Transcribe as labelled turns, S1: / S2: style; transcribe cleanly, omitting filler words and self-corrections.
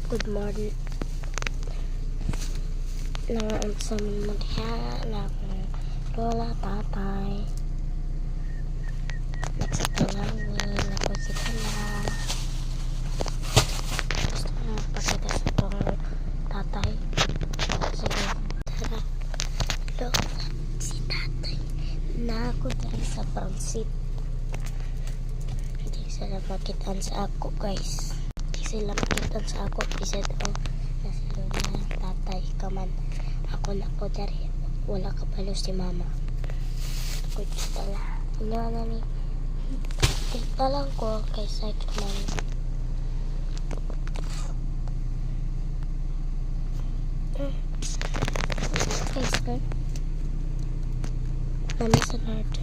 S1: Good morning. Nang sa mga ng lola, tatay. Nagsakalangin, ako si Kala. Gusto mo pakita sa itong tatay. Sige, tara. Lola, si tatay. Na ako dahil sa front seat. Hindi sila makitaan sa ako, guys. Hindi sila makitaan sa ako. Bisa daw na si Lola, tatay, kaman. Ako na po dari. Wala kapalo si mama. Ako dito lang. Ano na ni? Dito lang ko kay side man. Guys, nami sa Lord.